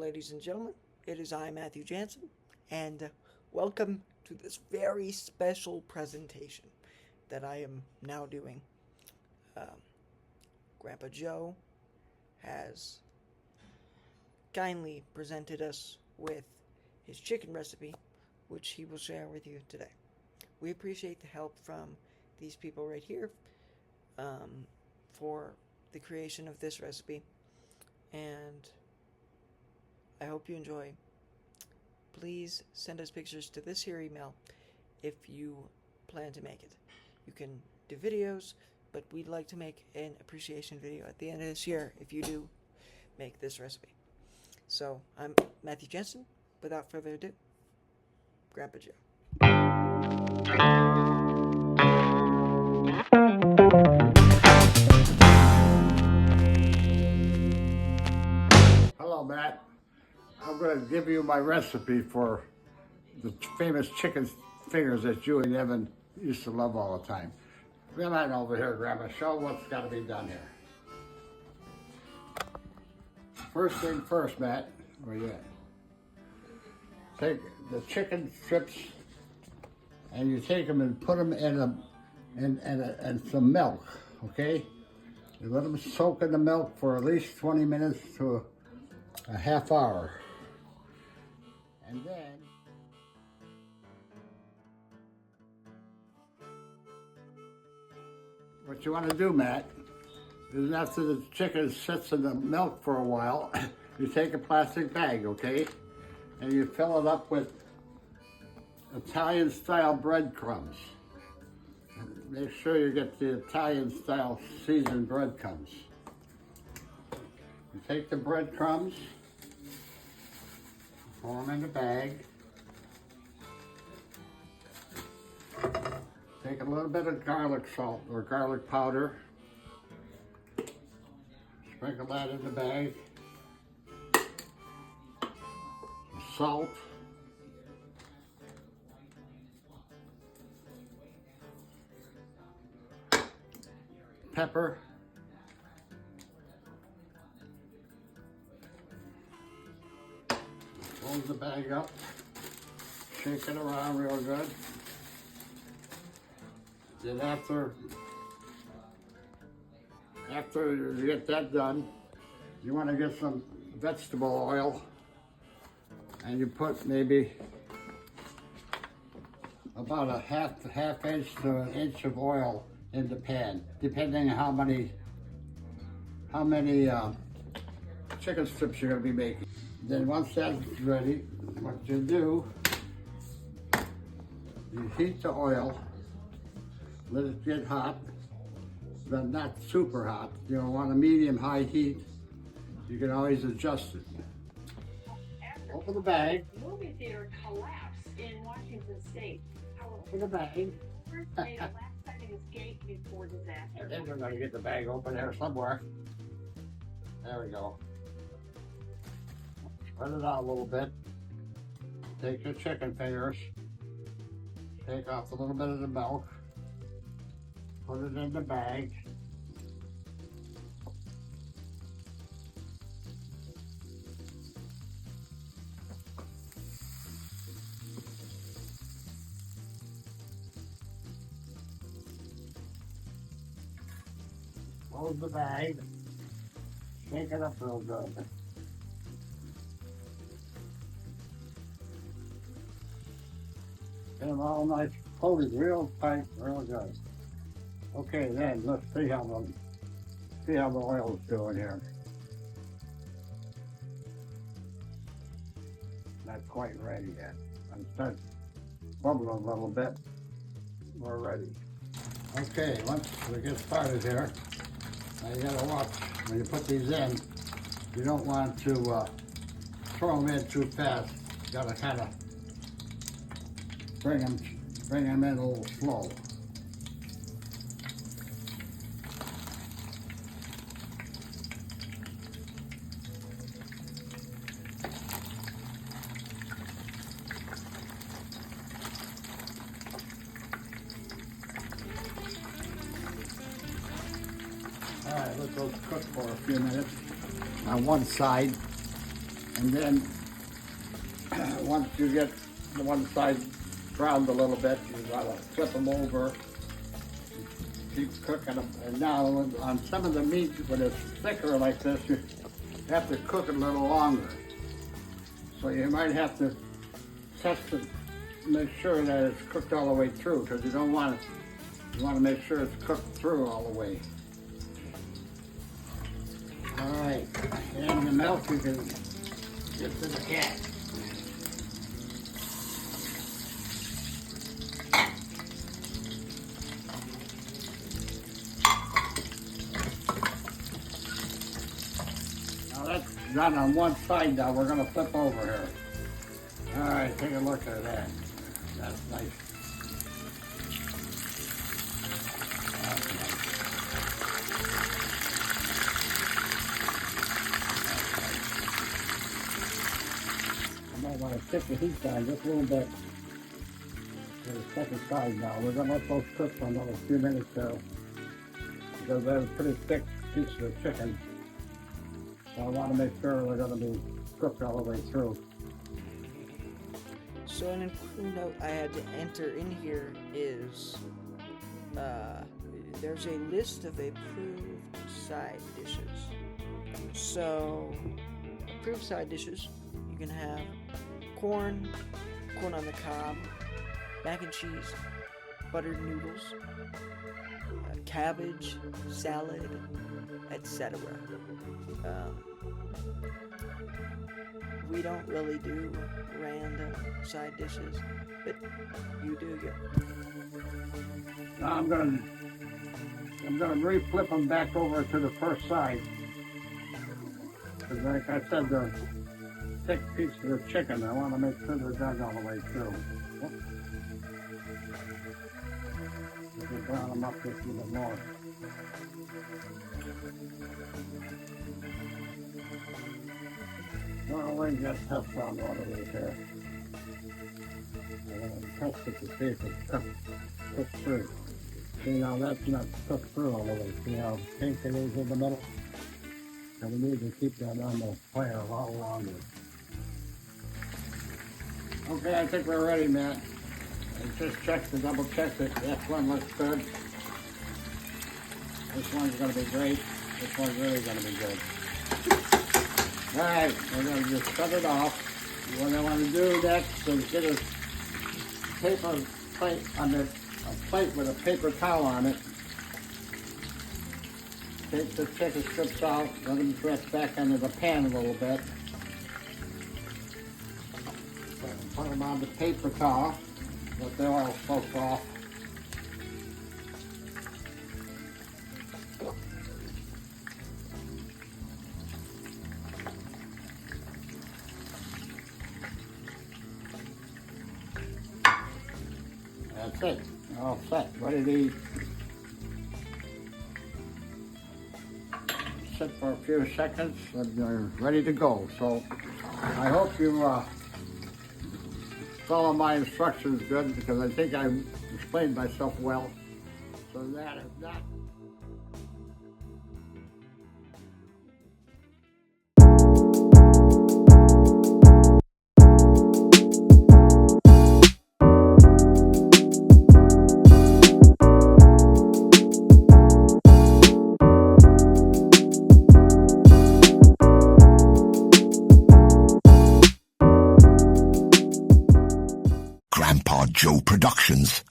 ladies and gentlemen. It is I, Matthew Jansen, and welcome to this very special presentation that I am now doing. Grandpa Joe has kindly presented us with his chicken recipe, which he will share with you today. We appreciate the help from these people right here for the creation of this recipe, and I hope you enjoy. Please send us pictures to this here email if you plan to make it. You can do videos, but we'd like to make an appreciation video at the end of this year if you do make this recipe. So, I'm Matthew Jensen. Without further ado, Grandpa Joe. Hello, Matt. I'm going to give you my recipe for the famous chicken fingers that you and Evan used to love all the time. Come on over here, Grandma. Show what's got to be done here. First thing first, Matt. Where you at? Take the chicken strips and you take them and put them in some milk, okay? You let them soak in the milk for at least 20 minutes to a half hour. And then what you want to do, Matt, is after the chicken sits in the milk for a while, you take a plastic bag, okay? And you fill it up with Italian-style breadcrumbs. Make sure you get the Italian-style seasoned breadcrumbs. You take the breadcrumbs, pour them in the bag. Take a little bit of garlic salt or garlic powder. Sprinkle that in the bag. Salt. Pepper. Close the bag up. Shake it around real good. Then after you get that done, you want to get some vegetable oil, and you put maybe about a half inch to an inch of oil in the pan, depending on how many chicken strips you're going to be making. Then once that's ready, what you do, you heat the oil. Let it get hot, but not super hot. You don't want a medium-high heat. You can always adjust it. Open the bag. Movie theater collapse in Washington State. Open the bag. First made a last-second escape before disaster. And then we're going to get the bag open there somewhere. There we go. Spread it out a little bit. Take your chicken fingers. Take off a little bit of the milk. Put it in the bag. Close the bag. Shake it up real good. Get them all nice, coated real tight, real good. Okay, then let's see how the oil is doing here. Not quite ready yet. I'm starting bubbling a little bit. We're ready. Okay, once we get started here, now you gotta watch when you put these in. You don't want to throw them in too fast. You gotta kind of bring them in a little slow. All right, let those cook for a few minutes on one side. And then once you get the one side browned a little bit, you gotta flip them over, keep cooking them. And now on some of the meat, when it's thicker like this, you have to cook it a little longer. So you might have to test it, make sure that it's cooked all the way through, because you don't want it. You want to make sure it's cooked through all the way. All right, and the milk you can get to the cat. Now that's done on one side now. We're going to flip over here. All right, take a look at that. That's nice. I might want to stick the heat down just a little bit to the second side now. We're going to let those cook for another few minutes there, because they're a pretty thick piece of the chicken. So I want to make sure they're going to be cooked all the way through. So an important note I had to enter in here is there's a list of approved side dishes. So approved side dishes, you can have corn on the cob, mac and cheese, buttered noodles, cabbage, salad, etc. We don't really do random side dishes, but you do get. Now I'm gonna re-flip them back over to the first side. Because like I said, the thick piece of the chicken, I want to make sure they're done all the way through. You can brown them up just a little more. Well, we got tough brown all the way here. I'm going to test it to see if it's cooked through. See, now that's not cooked through all the way. See how pink it is in the middle? So we need to keep that on the fire a lot longer. Okay, I think we're ready, Matt. I just checked to double check that this one looks good. This one's going to be great. This one's really going to be good. All right, we're going to just cut it off. What I want to do next is get a paper plate a plate with a paper towel on it. Take the chicken strips out, let them drift back into the pan a little bit. Put them on the paper towel, let the oil soak off. That's it. All set. Ready to eat. Sit for a few seconds and you're ready to go. So I hope you follow my instructions good, because I think I explained myself well. So that is not. Grandpa Joe Productions.